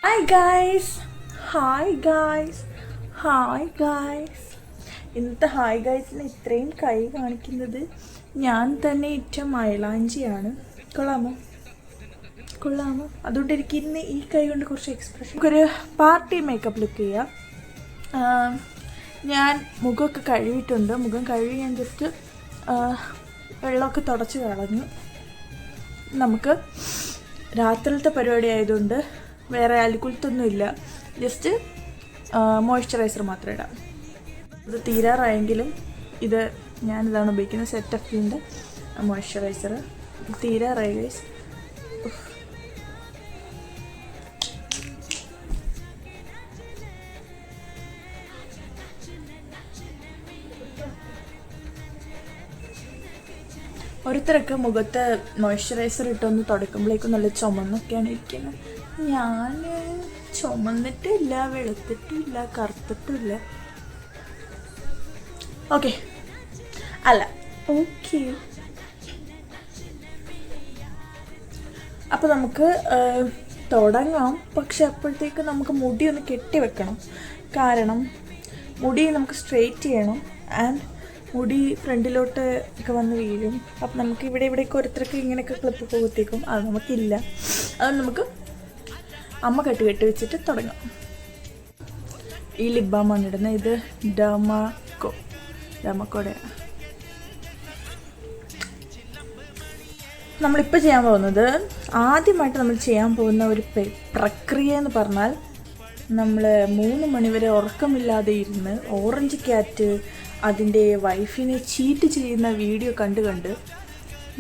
Hi guys hi guys hi guys ഇന്നത്തെ hi ഗായ്സിന് ഇത്രയും കൈ കാണിക്കുന്നത് ഞാൻ തന്നെ ഇറ്റ മൈലാഞ്ചിയാണ്. കൊള്ളാമോ അതുകൊണ്ട് എനിക്ക് ഇന്ന് ഈ കൈ കൊണ്ട് കുറച്ച് എക്സ്പ്രഷൻ, നമുക്കൊരു പാർട്ടി മേക്കപ്പ് ലുക്ക് ചെയ്യാം. ഞാൻ മുഖമൊക്കെ കഴുകിയിട്ടുണ്ട്. മുഖം കഴുകി ഞാൻ ജസ്റ്റ് വെള്ളമൊക്കെ തുടച്ച് കളഞ്ഞു. നമുക്ക് രാത്രിയിലത്തെ പരിപാടി ആയതുകൊണ്ട് വേറെ അലുക്കുലത്തൊന്നുമില്ല, ജസ്റ്റ് മോയ്സ്ചറൈസർ മാത്രം ഇടാം. ഇത് തീരാറായെങ്കിലും ഇത് ഞാനിതാണ് ഉപയോഗിക്കുന്നത്, സെറ്റഫിൻ്റെ മോയ്സ്ചറൈസർ. തീരാറായി ഗൈസ്. ഓരോരുത്തരൊക്കെ മുഖത്ത് മോയ്സ്ചറൈസർ ഇട്ടൊന്ന് തുടക്കുമ്പോഴേക്കും നല്ല ചുമന്നൊക്കെയാണ് ഇരിക്കുന്നത്. ഞാൻ ചുമന്നിട്ടില്ല, വെളുത്തിട്ടില്ല, കറുത്തിട്ടില്ല. ഓക്കെ അപ്പോൾ നമുക്ക് തുടങ്ങാം. പക്ഷെ അപ്പോഴത്തേക്ക് നമുക്ക് മുടി ഒന്ന് കെട്ടി വെക്കണം. കാരണം മുടി നമുക്ക് സ്ട്രെയിറ്റ് ചെയ്യണം. ആൻഡ് മുടി ഫ്രണ്ടിലോട്ട് ഒക്കെ വന്ന് വീഴും. അപ്പം നമുക്ക് ഇവിടെയൊക്കെ ഓരോരുത്തർക്ക് ഇങ്ങനെയൊക്കെ ക്ലിപ്പൊക്കെ കുത്തിയേക്കും. അത് നമുക്കില്ല. അതുകൊണ്ട് നമുക്ക് അമ്മ കെട്ടി വെച്ചിട്ട് തുടങ്ങാം. ഈ ലിപ് ബാമാണ് ഇടുന്നത്. ഇത് ഡെർമാക്കോയുടെ. നമ്മളിപ്പോൾ ചെയ്യാൻ പോകുന്നത്, ആദ്യമായിട്ട് നമ്മൾ ചെയ്യാൻ പോകുന്ന ഒരു പ്രക്രിയ എന്ന് പറഞ്ഞാൽ, നമ്മൾ 3 മണിവരെ ഉറക്കമില്ലാതെ ഇരുന്ന് ഓറഞ്ച് ക്യാറ്റ് അതിൻ്റെ വൈഫിനെ ചീറ്റ് ചെയ്യുന്ന വീഡിയോ കണ്ട്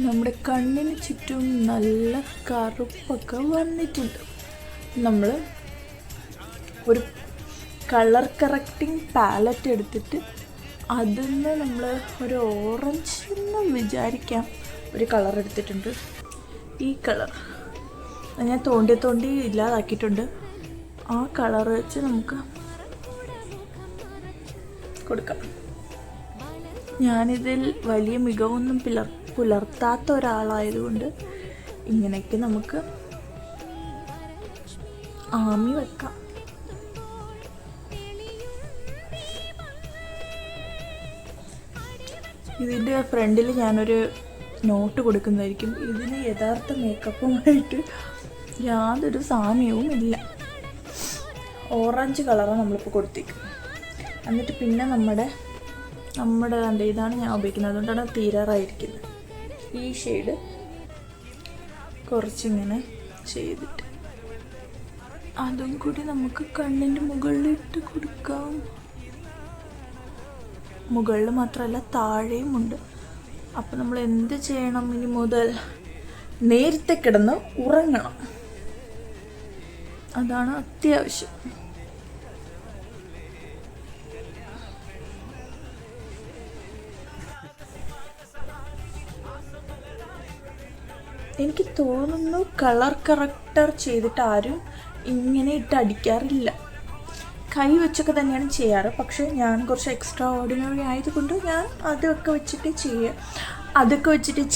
നമ്മുടെ കണ്ണിന് ചുറ്റും നല്ല കറുപ്പൊക്കെ വന്നിട്ടുണ്ട്. നമ്മൾ ഒരു കളർ കറക്റ്റിംഗ് പാലറ്റ് എടുത്തിട്ട് അതിൽ നിന്ന് നമ്മൾ ഒരു ഓറഞ്ച് എന്ന് വിചാരിക്കാം ഒരു കളർ എടുത്തിട്ടുണ്ട്. ഈ കളർ ഞാൻ തോണ്ടി ഇല്ലാതാക്കിയിട്ടുണ്ട്. ആ കളർ വെച്ച് നമുക്ക് കൊടുക്കാം. ഞാനിതിൽ വലിയ മികവൊന്നും പുലർത്താത്ത ഒരാളായതുകൊണ്ട് ഇങ്ങനെയൊക്കെ നമുക്ക് ആമി വെക്കാം. ഇതിൻ്റെ ഫ്രണ്ടിൽ ഞാനൊരു നോട്ട് കൊടുക്കുന്നതായിരിക്കും. ഇതിന് യഥാർത്ഥ മേക്കപ്പുമായിട്ട് യാതൊരു സാമ്യവും ഇല്ല. ഓറഞ്ച് കളറാണ് നമ്മളിപ്പോൾ കൊടുത്തേക്കും. എന്നിട്ട് പിന്നെ നമ്മുടെ ഇതാണ് ഞാൻ ഉപയോഗിക്കുന്നത്. അതുകൊണ്ടാണ് തീരാറായിരിക്കുന്നത്. ഈ ഷെയ്ഡ് കുറച്ചിങ്ങനെ ചെയ്തിട്ട് അതും കൂടി നമുക്ക് കണ്ണിൻ്റെ മുകളിലിട്ട് കൊടുക്കാം. മുകളിൽ മാത്രമല്ല താഴെയും ഉണ്ട്. അപ്പം നമ്മൾ എന്ത് ചെയ്യണം? ഇനി മുതൽ നേരത്തെ കിടന്ന് ഉറങ്ങണം. അതാണ് അത്യാവശ്യം. എനിക്ക് തോന്നുന്നു കളർ കറക്റ്റർ ചെയ്തിട്ട് ആരും ഇങ്ങനെ ഇട്ട് അടിക്കാറില്ല. കൈ വെച്ചൊക്കെ തന്നെയാണ് ചെയ്യാറ്. പക്ഷേ ഞാൻ കുറച്ച് എക്സ്ട്രാ ഓർഡിനറി ആയതുകൊണ്ട് ഞാൻ അതൊക്കെ വെച്ചിട്ട്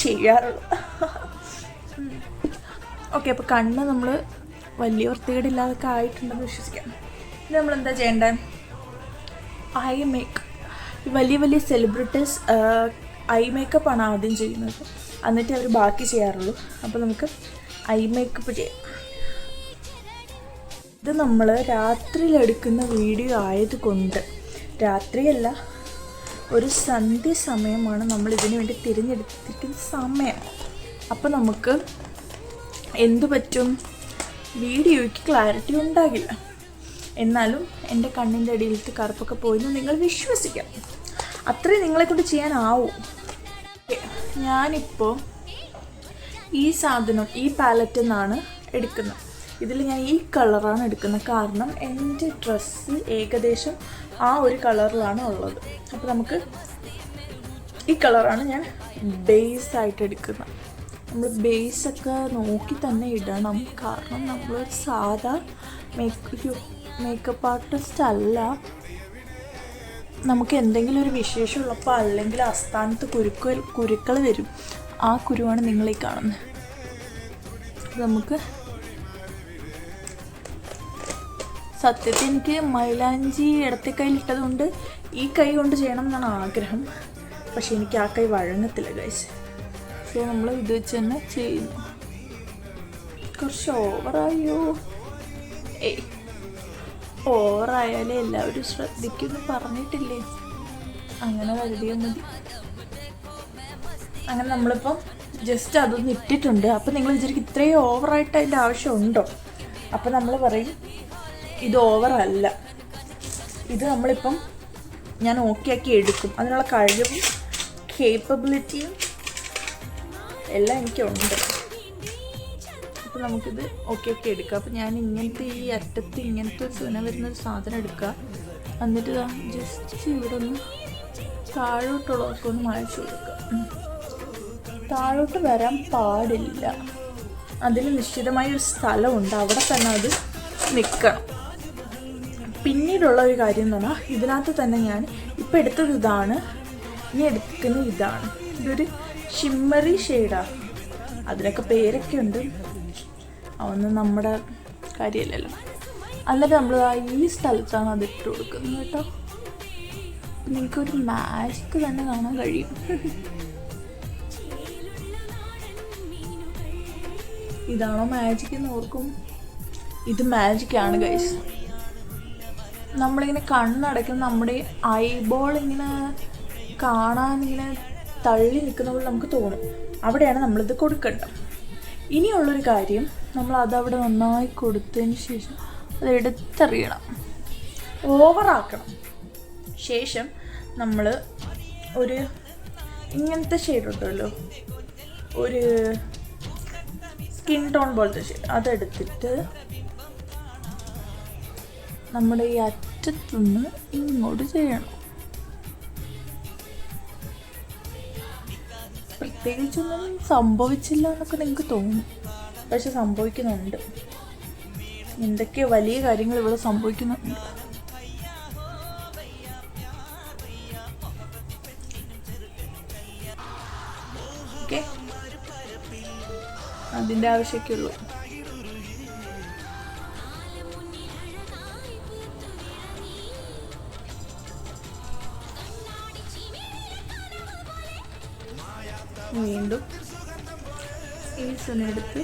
ചെയ്യാറുള്ളൂ. ഓക്കെ, അപ്പോൾ കണ്ണ് നമ്മൾ വലിയ വൃത്തികേടില്ലാതൊക്കെ ആയിട്ടുണ്ടെന്ന് വിശ്വസിക്കാം. ഇത് നമ്മളെന്താ ചെയ്യേണ്ടത്? I makeup. വലിയ സെലിബ്രിറ്റീസ് ഐ മേക്കപ്പാണ് ആദ്യം ചെയ്യുന്നത്, എന്നിട്ട് അവർ ബാക്കി ചെയ്യാറുള്ളൂ. അപ്പോൾ നമുക്ക് ഐ മേക്കപ്പ് ചെയ്യാം. ഇത് നമ്മൾ രാത്രിയിലെടുക്കുന്ന വീഡിയോ ആയതുകൊണ്ട്, രാത്രിയല്ല, ഒരു സന്ധ്യ സമയമാണ് നമ്മൾ ഇതിനു വേണ്ടി തിരഞ്ഞെടുത്തിരിക്കുന്ന സമയം. അപ്പോൾ നമുക്ക് എന്തു പറ്റും? വീഡിയോയ്ക്ക് ക്ലാരിറ്റി ഉണ്ടാകില്ല. എന്നാലും എൻ്റെ കണ്ണിൻ്റെ അടിയിലത്തെ കറുപ്പൊക്കെ പോയെന്ന് നിങ്ങൾ വിശ്വസിക്കാം. അത്രയും നിങ്ങളെക്കൊണ്ട് ചെയ്യാനാവും. ഞാനിപ്പോൾ ഈ സാധനം ഈ പാലറ്റിൽ നിന്നാണ് എടുക്കുന്നത്. ഇതിൽ ഞാൻ ഈ കളറാണ് എടുക്കുന്നത്. കാരണം എൻ്റെ ഡ്രസ്സ് ഏകദേശം ആ ഒരു കളറിലാണ് ഉള്ളത്. അപ്പോൾ നമുക്ക് ഈ കളറാണ് ഞാൻ ബേസായിട്ട് എടുക്കുന്നത്. നമ്മൾ ബേസൊക്കെ നോക്കി തന്നെ ഇടണം. കാരണം നമ്മളൊരു സാധാ മേക്കപ്പ് ആർട്ടിസ്റ്റ് അല്ല. നമുക്ക് എന്തെങ്കിലും ഒരു വിശേഷമുള്ളപ്പോൾ അല്ലെങ്കിൽ ആസ്ഥാനത്ത് കുരുക്കൾ വരും. ആ കുരുവാണ് നിങ്ങളീ കാണുന്നത്. നമുക്ക് സത്യത്തിൽ എനിക്ക് മൈലാഞ്ചി ഇടത്തെ കയ്യിലിട്ടത് കൊണ്ട് ഈ കൈ കൊണ്ട് ചെയ്യണം എന്നാണ് ആഗ്രഹം. പക്ഷെ എനിക്ക് ആ കൈ വഴങ്ങത്തില്ല ഗൈസ്. സോ നമ്മൾ ഇത് വെച്ച് തന്നെ ചെയ്യുന്നു. കുറച്ച് ഓവറായോ? ഏയ്, ഓവറായാലേ എല്ലാവരും ശ്രദ്ധിക്കുമെന്ന് പറഞ്ഞിട്ടില്ലേ? അങ്ങനെ കരുതിയാൽ മതി. അങ്ങനെ നമ്മളിപ്പം ജസ്റ്റ് അതൊന്ന് ഇട്ടിട്ടുണ്ട്. അപ്പം നിങ്ങൾ വിചാരിക്കും ഇത്രയും ഓവറായിട്ട് അതിൻ്റെ ആവശ്യമുണ്ടോ? അപ്പം നമ്മൾ പറയും ഇത് ഓവറല്ല, ഇത് നമ്മളിപ്പം ഞാൻ ഓക്കെ ആക്കി എടുക്കും. അതിനുള്ള കഴിവും കേപ്പബിലിറ്റിയും എല്ലാം എനിക്കുണ്ട്. അപ്പോൾ നമുക്കിത് ഓക്കെ ആക്കി എടുക്കാം. അപ്പോൾ ഞാൻ ഇങ്ങനത്തെ ഈ അറ്റത്ത് ഇങ്ങനത്തെ ഒരു സുന വരുന്നൊരു സാധനം എടുക്കുക. എന്നിട്ട് ജസ്റ്റ് ഇവിടെ ഒന്ന് താഴോട്ടുള്ളതൊക്കെ ഒന്ന് മായ്ച്ചു കൊടുക്കുക. താഴോട്ട് വരാൻ പാടില്ല, അതിന് നിശ്ചിതമായ ഒരു സ്ഥലമുണ്ട്, അവിടെ തന്നെ അത് നിൽക്കണം. പിന്നീടുള്ള ഒരു കാര്യം എന്ന് പറഞ്ഞാൽ ഇതിനകത്ത് തന്നെ ഞാൻ ഇപ്പം എടുത്തത് ഇതാണ്, ഇനി എടുക്കുന്നത് ഇതാണ്. ഇതൊരു ഷിമ്മറി ഷെയ്ഡാണ്. അതിനൊക്കെ പേരൊക്കെ ഉണ്ട്, അതൊന്നും നമ്മുടെ കാര്യമല്ലല്ലോ. എന്നിട്ട് നമ്മൾ ഈ സ്ഥലത്താണ് അത് ഇട്ട് കൊടുക്കുന്നത് കേട്ടോ. നിങ്ങൾക്കൊരു മാജിക്ക് തന്നെ കാണാൻ കഴിയും. ഇതാണോ മാജിക് എന്ന് ഓർക്കും. ഇത് മാജിക്കാണ് ഗൈസ്. നമ്മളിങ്ങനെ കണ്ണടയ്ക്കുന്ന നമ്മുടെ ഐബോൾ ഇങ്ങനെ കാണാനിങ്ങനെ തള്ളി നിൽക്കുന്ന പോലെ നമുക്ക് തോന്നും. അവിടെയാണ് നമ്മളിത് കൊടുക്കേണ്ടത്. ഇനിയുള്ളൊരു കാര്യം, നമ്മൾ അതവിടെ നന്നായി കൊടുത്തതിന് ശേഷം അത് എടുത്തെറിയണം, ഓവറാക്കണം. ശേഷം നമ്മൾ ഒരു ഇങ്ങനത്തെ ഷെയ്ഡ് ഉണ്ടല്ലോ, ഒരു സ്കിൻ ടോൺ പോലത്തെ ഷെയ്ഡ്, അതെടുത്തിട്ട് നമ്മുടെ ഈ അറ്റത്തുനിന്ന് ഇങ്ങോട്ട് ചെയ്യണം. പ്രത്യേകിച്ചൊന്നും സംഭവിച്ചില്ല എന്നൊക്കെ നിങ്ങൾക്ക് തോന്നും, പക്ഷെ സംഭവിക്കുന്നുണ്ട്. എന്തൊക്കെയോ വലിയ കാര്യങ്ങൾ ഇവിടെ സംഭവിക്കുന്നുണ്ട്. ഓക്കെ, അതിൻ്റെ ആവശ്യമൊക്കെ ഉള്ളൂ. വീണ്ടും ഈ സുനെടുത്ത്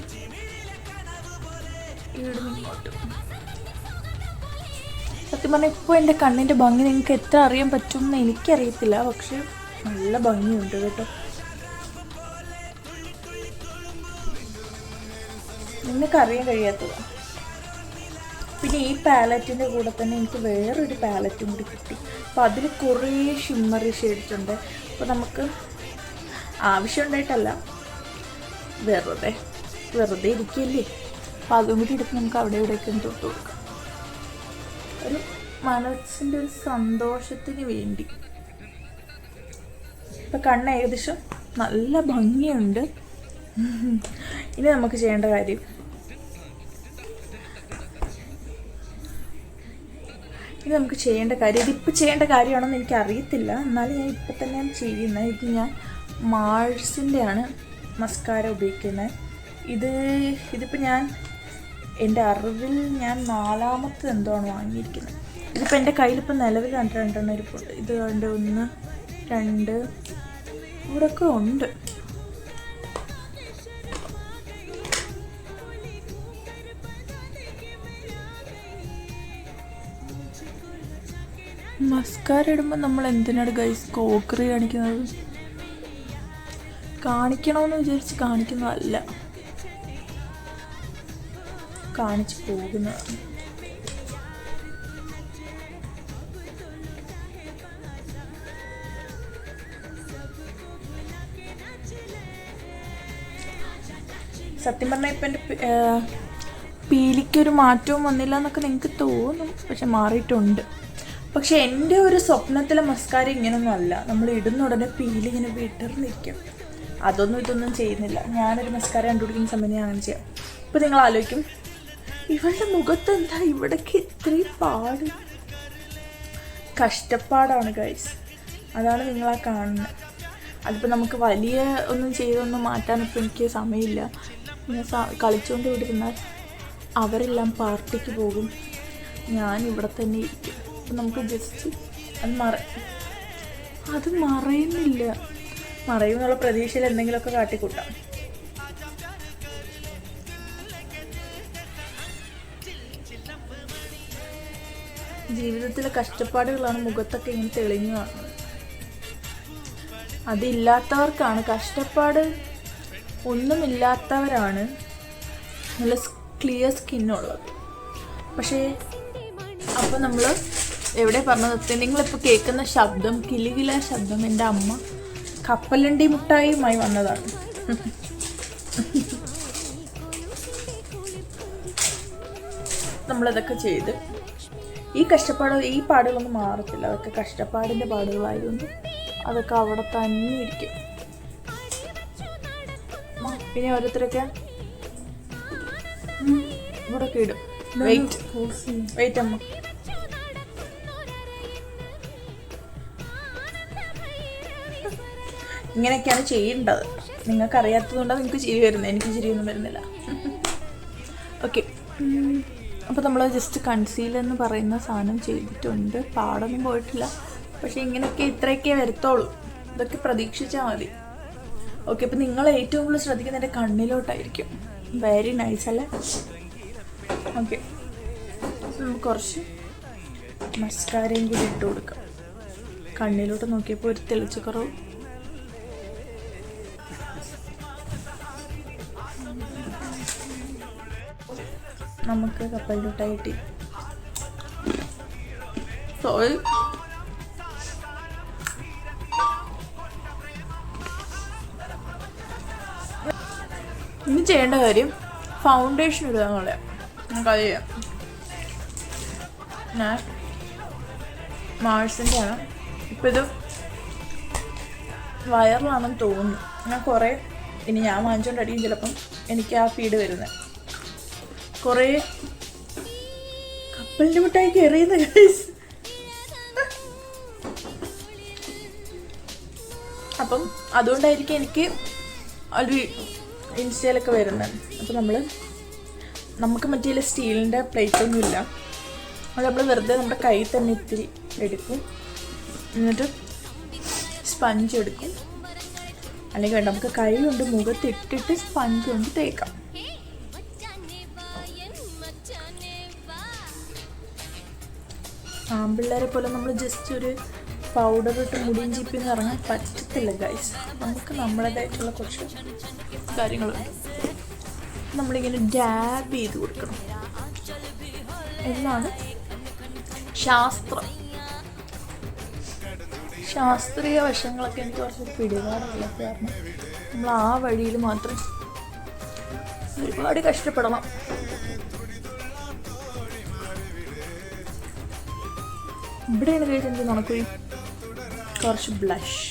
ഇവിടെ ഇങ്ങോട്ട്. സത്യം പറഞ്ഞാൽ ഇപ്പോൾ എൻ്റെ കണ്ണിൻ്റെ ഭംഗി നിങ്ങൾക്ക് എത്ര അറിയാൻ പറ്റുമെന്ന് എനിക്കറിയത്തില്ല, പക്ഷെ നല്ല ഭംഗിയുണ്ട് കേട്ടോ. നിങ്ങൾക്ക് അറിയാൻ കഴിയാത്തതാണ്. പിന്നെ ഈ പാലറ്റിൻ്റെ കൂടെ തന്നെ എനിക്ക് വേറൊരു പാലറ്റും കൂടി കിട്ടി. അപ്പോൾ അതിൽ കുറേ ഷിമ്മറി ഷെയ്ഡ്സ് ഉണ്ട്. അപ്പോൾ നമുക്ക് ആവശ്യമുണ്ടായിട്ടല്ല, വെറുതെ ഇരിക്കുകയല്ലേ, അപ്പം അതും കൂടി എടുത്ത് നമുക്ക് അവിടെ ഇവിടെയൊക്കെ തൊട്ട് കൊടുക്കാം. ഒരു മനസ്സിൻ്റെ ഒരു സന്തോഷത്തിന് വേണ്ടി. ഇപ്പം കണ്ണ് ഏകദേശം നല്ല ഭംഗിയുണ്ട്. ഇനി നമുക്ക് ചെയ്യേണ്ട കാര്യം, ഇതിപ്പോൾ ചെയ്യേണ്ട കാര്യമാണെന്ന് എനിക്കറിയത്തില്ല, എന്നാലും ഞാൻ ഇപ്പം തന്നെയാണ് ചെയ്യുന്നത്. ഇത് ഞാൻ മാഴ്സിൻ്റെയാണ് മസ്കാര ഉപയോഗിക്കുന്നത്. ഇതിപ്പോൾ ഞാൻ എൻ്റെ അറിവിൽ ഞാൻ 4ാമത്തെ എന്തോണ് വാങ്ങിയിരിക്കുന്നത്. ഇതിപ്പോൾ എൻ്റെ കയ്യിലിപ്പോൾ നിലവിൽ 2 ഇരിപ്പുണ്ട്. ഇത് 1 2 ഇവിടെയൊക്കെ ഉണ്ട്. മസ്കാര ഇടുമ്പോൾ നമ്മൾ എന്തിനാണ് ഗൈസ് കോക്കറി കാണിക്കുന്നത്? കാണിക്കണമെന്ന് വിചാരിച്ച് കാണിക്കുന്നതല്ല, കാണിച്ച് പോകുന്നതാണ്. സത്യം പറഞ്ഞാൽ ഇപ്പം എൻ്റെ പീലിക്കൊരു മാറ്റവും വന്നില്ല എന്നൊക്കെ നിങ്ങൾക്ക് തോന്നും, പക്ഷെ മാറിയിട്ടുണ്ട്. പക്ഷെ എൻ്റെ ഒരു സ്വപ്നത്തിലെ മസ്കാര ഇങ്ങനൊന്നും അല്ല. നമ്മൾ ഇടുന്ന ഉടനെ പീലിങ്ങനെ വിടർന്നിരിക്കും. ഇതൊന്നും ചെയ്യുന്നില്ല. ഞാനൊരു മസ്കാര കണ്ടുപിടിക്കുന്ന സമയത്ത് ഞാൻ അങ്ങനെ ചെയ്യാം. ഇപ്പോൾ നിങ്ങൾ ആലോചിക്കും, ഇവളുടെ മുഖത്ത് എന്താ ഇവിടേക്ക് ഇത്രയും പാട്? കഷ്ടപ്പാടാണ് ഗൈസ്, അതാണ് നിങ്ങളാ കാണുന്നത്. അതിപ്പോൾ നമുക്ക് വലിയ ഒന്നും ചെയ്തൊന്നും മാറ്റാനിപ്പോൾ എനിക്ക് സമയമില്ല. പിന്നെ കളിച്ചുകൊണ്ട് വിട്ടിരുന്നാൽ അവരെല്ലാം പാർട്ടിക്ക് പോകും. ഞാൻ ഇവിടെ തന്നെ ഇരിക്കും. അപ്പം നമുക്ക് ജസ്റ്റ് അത് മറയുന്നില്ല. മറയുമെന്നുള്ള പ്രതീക്ഷയിൽ എന്തെങ്കിലുമൊക്കെ കാട്ടിക്കൂട്ടാം. ജീവിതത്തിലെ കഷ്ടപ്പാടുകളാണ് മുഖത്തൊക്കെ ഇങ്ങനെ തെളിഞ്ഞു കാണുന്നത്. അതില്ലാത്തവർക്കാണ് കഷ്ടപ്പാട്. ഒന്നുമില്ലാത്തവരാണ് നല്ല ക്ലിയർ സ്കിന്നുള്ളത്. പക്ഷേ അപ്പോൾ നമ്മൾ എവിടെ പറഞ്ഞത്, നിങ്ങളിപ്പോൾ കേൾക്കുന്ന ശബ്ദം, കിലുകില ശബ്ദം, എൻ്റെ അമ്മ കപ്പലണ്ടി മുട്ടായിയുമായി വന്നതാണ്. നമ്മളതൊക്കെ ചെയ്ത് ഈ പാടുകളൊന്നും മാറത്തില്ല. അതൊക്കെ കഷ്ടപ്പാടിൻ്റെ പാടുകളായതുകൊണ്ട് അതൊക്കെ അവിടെ തന്നെ ഇരിക്കും. പിന്നെ ഓരോരുത്തരൊക്കെ ഇവിടെ ഇടും. വെയിറ്റ് അമ്മ. ഇങ്ങനെയൊക്കെയാണ് ചെയ്യേണ്ടത്. നിങ്ങൾക്കറിയാത്തതുകൊണ്ടാണ് നിങ്ങൾക്ക് ചിരി വരുന്നത്. എനിക്ക് ചിരിയൊന്നും വരുന്നില്ല. ഓക്കെ, അപ്പോൾ നമ്മൾ ജസ്റ്റ് കൺസീൽ എന്ന് പറയുന്ന സാധനം ചെയ്തിട്ടുണ്ട്. പാടൊന്നും പോയിട്ടില്ല. പക്ഷേ ഇങ്ങനെയൊക്കെ ഇത്രയൊക്കെ വരത്തുള്ളൂ. ഇതൊക്കെ പ്രതീക്ഷിച്ചാൽ മതി. ഓക്കെ, അപ്പോൾ നിങ്ങൾ ഏറ്റവും കൂടുതൽ ശ്രദ്ധിക്കുന്നത് എൻ്റെ കണ്ണിലോട്ടായിരിക്കും. വെരി നൈസ് അല്ലേ? ഓക്കെ, നമുക്ക് കുറച്ച് മസ്കാരയും കൂടി ഇട്ട് കൊടുക്കാം. കണ്ണിലോട്ട് നോക്കിയപ്പോൾ ഒരു തെളിച്ചക്കുറവ്. നമുക്ക് കപ്പലിലോട്ടായിട്ട് ഇനി ചെയ്യേണ്ട കാര്യം ഫൗണ്ടേഷൻ ഇടുക എന്നുള്ളത്. നമുക്കത് ചെയ്യാം. ഞാൻ മാഴ്സിൻ്റെ ആണ്. ഇപ്പം ഇത് വൈറലാണെന്ന് തോന്നുന്നു. ഞാൻ കുറേ ഇനി ഞാൻ വാങ്ങിച്ചുകൊണ്ടടിക്കും ചിലപ്പം എനിക്ക് ആ ഫീഡ് വരുന്നത്. കുറേ കപ്പലിൻ്റെ മിഠായിക്ക് എറിയുന്ന ഗൈസ്. അപ്പം അതുകൊണ്ടായിരിക്കും എനിക്ക് ഒരു ഇൻസ്റ്റയിലൊക്കെ വരുന്നത്. അപ്പം നമുക്ക് മറ്റേ സ്റ്റീലിൻ്റെ പ്ലേറ്റൊന്നും ഇല്ല. അത് നമ്മൾ വെറുതെ നമ്മുടെ കയ്യിൽ തന്നെ ഇത്തിരി എടുക്കും. എന്നിട്ട് സ്പഞ്ച് എടുക്കും. അല്ലെങ്കിൽ വേണ്ട, നമുക്ക് കൈ കൊണ്ട് മുഖത്തിട്ടിട്ട് സ്പഞ്ച് കൊണ്ട് തേക്കാം. ആൺപിള്ളേരെ പോലെ നമ്മൾ ജസ്റ്റ് ഒരു പൗഡർ ഇട്ട് മുടിയും ചീപ്പിന്ന് ഇറങ്ങാൻ പറ്റത്തില്ല ഗൈസ്. നമുക്ക് നമ്മുടേതായിട്ടുള്ള കുറച്ച് കാര്യങ്ങളുണ്ട്. നമ്മളിങ്ങനെ ഡാബ് ചെയ്ത് കൊടുക്കണം എന്നാണ് ശാസ്ത്രീയ വശങ്ങളൊക്കെ എനിക്ക് കുറച്ച് പിടിപാടുള്ളത് കാരണം നമ്മൾ ആ വഴിയിൽ മാത്രം ഒരുപാട് കഷ്ടപ്പെടണം. ഇവിടെയാണ് കഴിച്ചെങ്കിൽ നമുക്ക് കുറച്ച് ബ്ലഷ്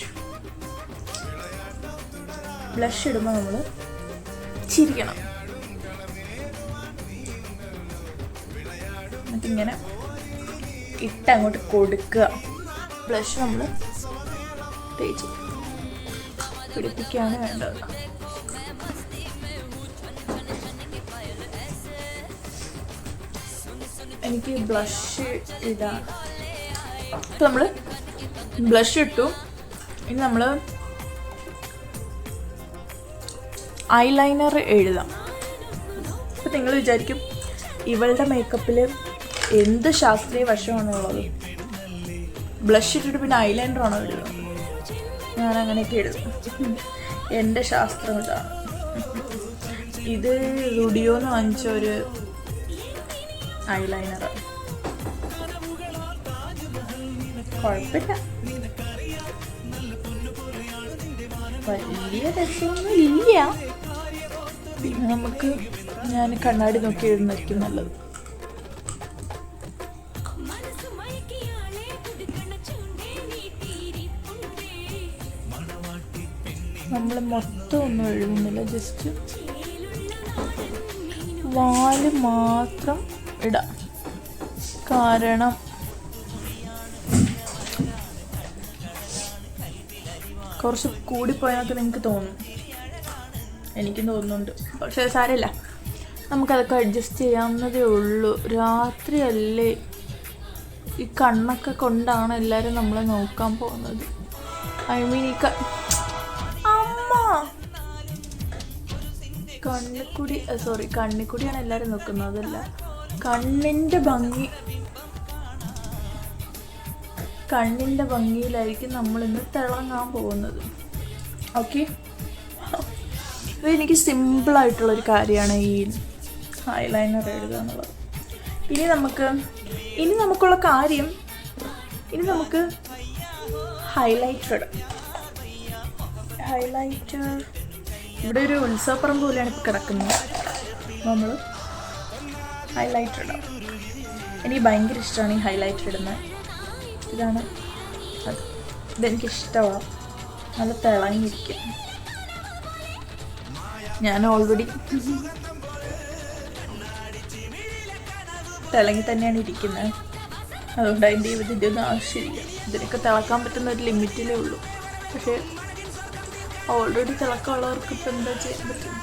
ഇടുമ്പോൾ നമ്മൾ ചിരിക്കണം. എന്നിട്ടിങ്ങനെ ഇട്ടങ്ങോട്ട് കൊടുക്കുക. ബ്ലഷ് നമ്മൾ തേച്ച് പിടിപ്പിക്കുകയാണ് വേണ്ടത്. എനിക്ക് ബ്ലഷ് ഇടാൻ ഇപ്പം നമ്മൾ ബ്ലഷ് ഇട്ടു. ഇനി നമ്മൾ ഐലൈനർ എഴുതാം. അപ്പം നിങ്ങൾ വിചാരിക്കും ഇവളുടെ മേക്കപ്പിൽ എന്ത് ശാസ്ത്രീയ വശമാണുള്ളത്, ബ്ലഷ് ഇട്ടിട്ട് പിന്നെ ഐലൈനർ ആണോ എഴുതുന്നത്? ഞാൻ അങ്ങനെയൊക്കെ എഴുതും. എൻ്റെ ശാസ്ത്രം ഇതാണ്. ഇത് സ്റ്റുഡിയോന്ന് വാങ്ങിച്ച ഒരു ഐലൈനർ. കുഴപ്പമില്ല, വലിയ രസമൊന്നും ഇല്ല. പിന്നെ നമുക്ക് ഞാൻ കണ്ണാടി നോക്കി എഴുതുന്നതായിരിക്കും നല്ലത്. നമ്മൾ മൊത്തം ഒന്നും എഴുതുന്നില്ല, ജസ്റ്റ് വാല് മാത്രം ഇടാം. കാരണം കുറച്ച് കൂടിപ്പോയെന്നൊക്കെ നിങ്ങൾക്ക് തോന്നും, എനിക്കും തോന്നുന്നുണ്ട്. പക്ഷേ സാരമില്ല, നമുക്കതൊക്കെ അഡ്ജസ്റ്റ് ചെയ്യാവുന്നതേ ഉള്ളൂ. രാത്രിയല്ലേ, ഈ കണ്ണൊക്കെ കൊണ്ടാണ് എല്ലാവരും നമ്മളെ നോക്കാൻ പോകുന്നത്. ഐ മീൻ ഈ അമ്മ കണ്ണിക്കൂടിയാണ് എല്ലാവരും നോക്കുന്നത്, അതല്ല കണ്ണിൻ്റെ ഭംഗിയിലായിരിക്കും നമ്മളിന്ന് തിളങ്ങാൻ പോകുന്നത്. ഓക്കെ, ഇതെനിക്ക് സിമ്പിളായിട്ടുള്ളൊരു കാര്യമാണ് ഈ ഐലൈനർ എഴുതുക എന്നുള്ളത്. ഇനി നമുക്കുള്ള കാര്യം, ഇനി നമുക്ക് ഹൈലൈറ്റർ ഇവിടെ ഒരു ഉത്സവപ്പറമ്പ് പോലെയാണ് ഇപ്പോൾ കിടക്കുന്നത്. നമ്മൾ ഹൈലൈറ്റർ ഇടാം. എനിക്ക് ഭയങ്കര ഇഷ്ടമാണ് ഈ ഹൈലൈറ്റർ ഇടുന്നത്. ഇതാണ് അത്, ഇതെനിക്കിഷ്ടമാണ്. നല്ല തിളങ്ങിയിരിക്കും. ഞാൻ ഓൾറെഡി തിളങ്ങി തന്നെയാണ് ഇരിക്കുന്നത്, അതുകൊണ്ട് ഇതിൻ്റെ ഒന്നും ആവശ്യമില്ല. ഇതിനൊക്കെ തിളക്കാൻ പറ്റുന്ന ഒരു ലിമിറ്റിലേ ഉള്ളൂ. പക്ഷേ ഓൾറെഡി തിളക്കമുള്ളവർക്ക് ഇപ്പം എന്താ ചെയ്യാൻ പറ്റും?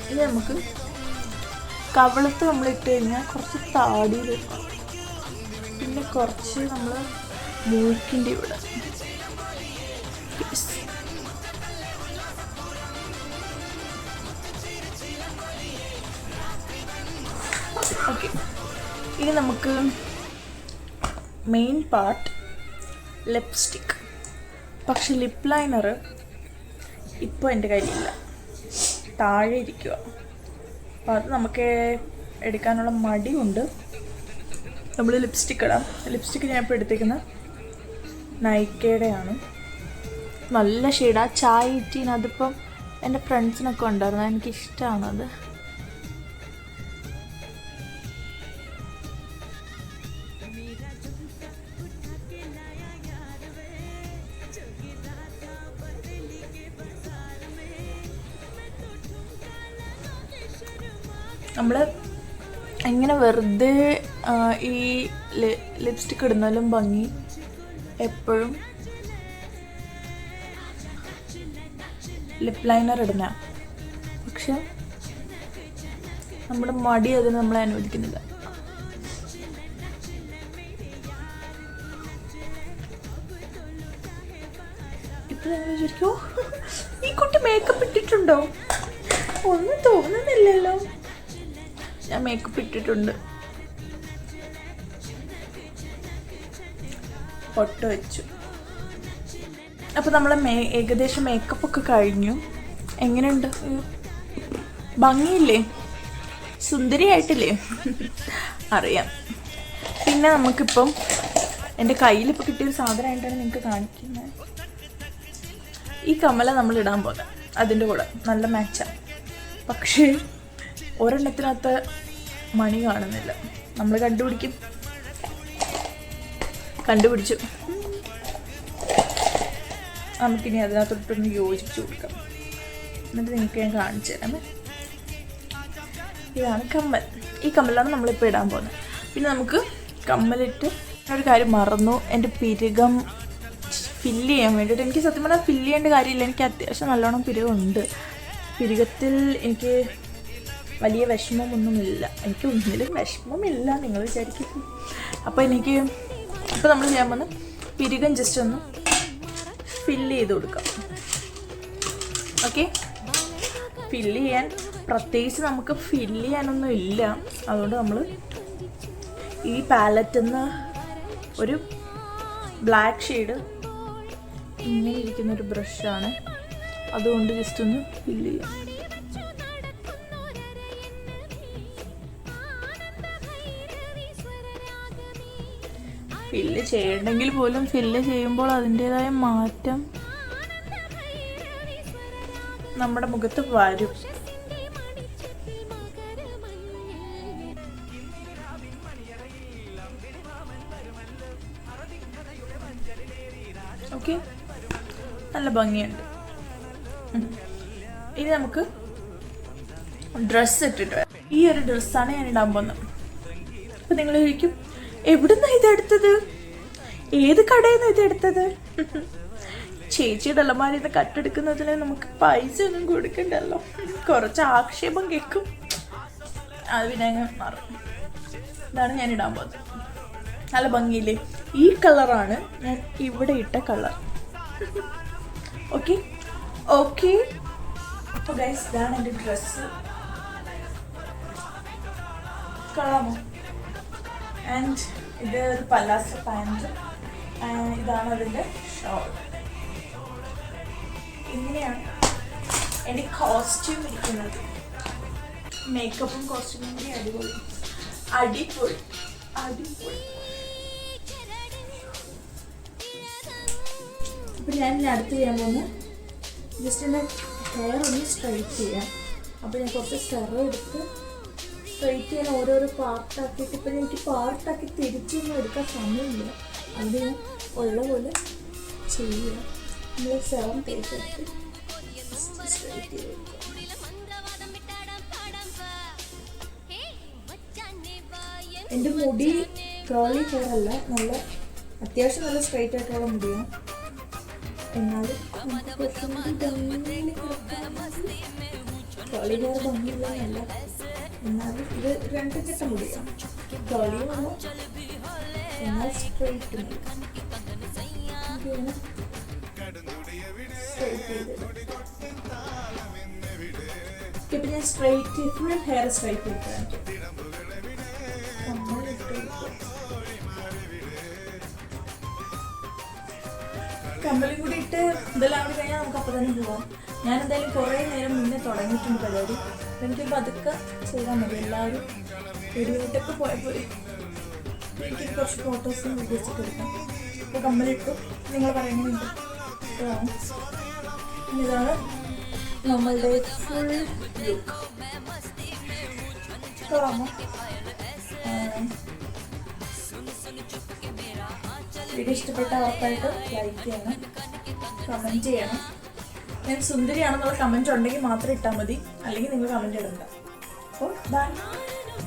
ഇത് നമുക്ക് കവിളത്ത് നമ്മളിട്ട് കഴിഞ്ഞാൽ കുറച്ച് താടിയിൽ വെക്കാം, പിന്നെ കുറച്ച് നമ്മൾ മൂക്കിൻ്റെ ഇവിടെ. ഓക്കെ, ഇനി നമുക്ക് മെയിൻ പാർട്ട് ലിപ്സ്റ്റിക്. പക്ഷെ ലിപ്പ് ലൈനർ ഇപ്പോൾ എൻ്റെ കയ്യിലില്ല, താഴെ ഇരിക്കുക. അപ്പോൾ അത് നമുക്ക് എടുക്കാനുള്ള മടിയുണ്ട്. നമ്മൾ ലിപ്സ്റ്റിക് ഇടാം. ലിപ്സ്റ്റിക്ക് ഞാൻ ഇപ്പോൾ എടുത്തേക്കുന്ന നൈക്കയുടെയാണ്. നല്ല ഷെയ്ഡാണ്, ചായ ഇറ്റീൻ. അതിപ്പം എൻ്റെ ഫ്രണ്ട്സിനൊക്കെ ഉണ്ടായിരുന്നു, എനിക്കിഷ്ടമാണത്. നമ്മൾ എങ്ങനെ വെറുതെ ഈ ലിപ്സ്റ്റിക് ഇടുന്നാലും ഭംഗി എപ്പോഴും ലിപ്പ് ലൈനർ ഇടുന്ന. പക്ഷെ നമ്മുടെ മടി അതിന് നമ്മളെ അനുവദിക്കുന്നില്ല. ഇപ്പം ഞങ്ങൾ വിചാരിക്കോ ഈ കുട്ടി മേക്കപ്പ് ഇട്ടിട്ടുണ്ടോ? ഒന്നും തോന്നുന്നില്ലല്ലോ. ഞാൻ മേക്കപ്പ് ഇട്ടിട്ടുണ്ട്, പൊട്ട് വെച്ചു. അപ്പോൾ നമ്മളെ ഏകദേശം മേക്കപ്പൊക്കെ കഴിഞ്ഞു. എങ്ങനെയുണ്ട്? ഭംഗിയില്ലേ? സുന്ദരിയായിട്ടില്ലേ? അറിയാം. പിന്നെ നമുക്കിപ്പം എൻ്റെ കയ്യിലിപ്പോൾ കിട്ടിയൊരു സാധനമായിട്ടാണ് നിങ്ങൾക്ക് കാണിക്കുന്നത്. ഈ കമ്മല നമ്മൾ ഇടാൻ പോകുന്നത്, അതിൻ്റെ കൂടെ നല്ല മാച്ചാണ്. പക്ഷേ ഒരെണ്ണത്തിനകത്ത് മണി കാണുന്നില്ല. നമ്മൾ കണ്ടുപിടിച്ചു. നമുക്കിനി അതിനകത്തോട്ടൊന്ന് യോജിപ്പിച്ച് കൊടുക്കാം. എന്നിട്ട് നിങ്ങൾക്ക് ഞാൻ കാണിച്ചു തരാമേ. ഇതാണ് കമ്മൽ. ഈ കമ്മലാണ് നമ്മളിപ്പോൾ ഇടാൻ പോകുന്നത്. പിന്നെ നമുക്ക് കമ്മലിട്ട് ഒരു കാര്യം മറന്നു, എൻ്റെ പിരികം ഫില്ല് ചെയ്യാൻ വേണ്ടിയിട്ട്. എനിക്ക് സത്യം പറഞ്ഞാൽ ഫില്ല് ചെയ്യേണ്ട കാര്യമില്ല, എനിക്ക് അത്യാവശ്യം നല്ലോണം പിരികമുണ്ട്. പിരികത്തിൽ എനിക്ക് വലിയ വിഷമമൊന്നുമില്ല. എനിക്ക് ഒന്നിലും വിഷമമില്ല, നിങ്ങൾ വിചാരിക്കും. അപ്പോൾ നമ്മൾ ചെയ്യാൻ പോകുന്ന പിരികം ജസ്റ്റ് ഒന്ന് ഫില്ല് ചെയ്ത് കൊടുക്കാം. ഓക്കെ, ഫില്ല് ചെയ്യാൻ പ്രത്യേകിച്ച് നമുക്ക് ഫില്ല് ചെയ്യാനൊന്നും ഇല്ല. അതുകൊണ്ട് നമ്മൾ ഈ പാലറ്റിൽ നിന്ന് ഒരു ബ്ലാക്ക് ഷെയ്ഡ് ഇങ്ങനെ ഇരിക്കുന്നൊരു ബ്രഷാണ്, അതുകൊണ്ട് ജസ്റ്റ് ഒന്ന് ഫില്ല് ചെയ്യാം. ഫില്ല് ചെയ്യണമെങ്കിൽ പോലും ഫില്ല് ചെയ്യുമ്പോൾ അതിൻ്റേതായ മാറ്റം നമ്മുടെ മുഖത്ത് വരും. ഓക്കെ, നല്ല ഭംഗിയുണ്ട്. ഇനി നമുക്ക് ഡ്രസ്സ് ഇട്ടിട്ട് വരാം. ഈ ഒരു ഡ്രസ്സാണ് ഞാൻ ഇടാൻ പോകുന്നത്. അപ്പം നിങ്ങൾ ചോദിക്കും, എവിടുന്നാണ് ഇതെടുത്തത്? ഏത് കടയിൽ നിന്ന് ഇതെടുത്തത്? ചേച്ചിയുടെ അലമാരിയിൽ നിന്ന് കട്ടെടുക്കുന്നതിന് നമുക്ക് പൈസ ഒന്നും കൊടുക്കണ്ടല്ലോ. കുറച്ച് ആക്ഷേപം കേൾക്കും, അത് പിന്നെ അങ്ങ് മാറും. ഇതാണ് ഞാൻ ഇടാൻ പോകുന്നത്. നല്ല ഭംഗിയില്ലേ? ഈ കളറാണ് ഞാൻ ഇവിടെ ഇട്ട കളർ. Okay okay. അപ്പോൾ ഗൈസ്, ഇതാണ് എൻ്റെ ഡ്രസ്സ്. കാണാമോ? ആൻഡ് ഇത് ഒരു പലാസ പാൻറ്. ഇതാണ് അതിൻ്റെ ഷോൾ. ഇങ്ങനെയാണ് എൻ്റെ കോസ്റ്റ്യൂം ഇരിക്കുന്നത്. മേക്കപ്പും കോസ്റ്റ്യൂമും കൂടി അടിപൊളി അടിപൊളി അടിപൊളി. അപ്പം ഞാൻ അടുത്ത് ചെയ്യാൻ പോകുന്നത് ജസ്റ്റ് എൻ്റെ ഹെയർ ഒന്ന് സ്ട്രൈറ്റ് ചെയ്യാം. അപ്പോൾ ഞാൻ കുറച്ച് സെറം എടുത്ത് സ്ട്രൈറ്റ് ചെയ്യാൻ ഓരോരോ പാർട്ടാക്കിയിട്ട്, ഇപ്പം എനിക്ക് പാർട്ടാക്കി തിരിച്ചൊന്നും എടുക്കാൻ സമയമില്ല. അത് ഞാൻ ഉള്ള പോലെ ചെയ്യുക. നമ്മൾ സെറം തേച്ചെടുത്ത് സ്ട്രൈറ്റ് ചെയ്ത് കൊടുക്കുക. എൻ്റെ മുടി കേളി ഹെയർ അല്ല, നല്ല അത്യാവശ്യം നല്ല സ്ട്രൈറ്റ് ആയിട്ടുള്ള മുടിയാണ്. എന്നാലും കേളി ഹെയർ ഭംഗിയില്ല, എന്നാലും ഇത് രണ്ട് കെട്ട മുടിയാണ്. കേളിയും അല്ല, എന്നാൽ സ്ട്രൈറ്റ് മുടി. ഇപ്പം ഞാൻ സ്ട്രൈറ്റ് ഫുൾ ഹെയർ സ്ട്രൈറ്റ് ചെയ്തിട്ടാണ്. കമ്പളിയും കൂടി ഇട്ട് ഇതെല്ലാം കൂടി കഴിഞ്ഞാൽ നമുക്ക് അപ്പം തന്നെ പോവാം. ഞാൻ എന്തായാലും കുറേ നേരം മുന്നേ തുടങ്ങിയിട്ടുണ്ട് പരിപാടി. എനിക്ക് പതുക്കെ ചെയ്താൽ മതി. എല്ലാവരും വീട്ടിലൊക്കെ പോയപ്പോൾ എനിക്ക് കുറച്ച് ഫോട്ടോസും വീഡിയോസൊക്കെ എടുക്കാം. അപ്പോൾ കമ്പളിട്ടു നിങ്ങൾ പറയുന്നുണ്ട്. ഇതാണ് നമ്മളുടെ ഫുൾ ലുക്ക്. കാണാമോ? വീഡിയോ ഇഷ്ടപ്പെട്ട ഉറപ്പായിട്ട് ലൈക്ക് ചെയ്യണം, കമൻറ്റ് ചെയ്യണം. ഞാൻ സുന്ദരിയാണെന്നുള്ള കമൻറ്റ് ഉണ്ടെങ്കിൽ മാത്രം ഇട്ടാൽ മതി, അല്ലെങ്കിൽ നിങ്ങൾ കമൻറ്റ് ഇടണ്ട. അപ്പോൾ ബൈ.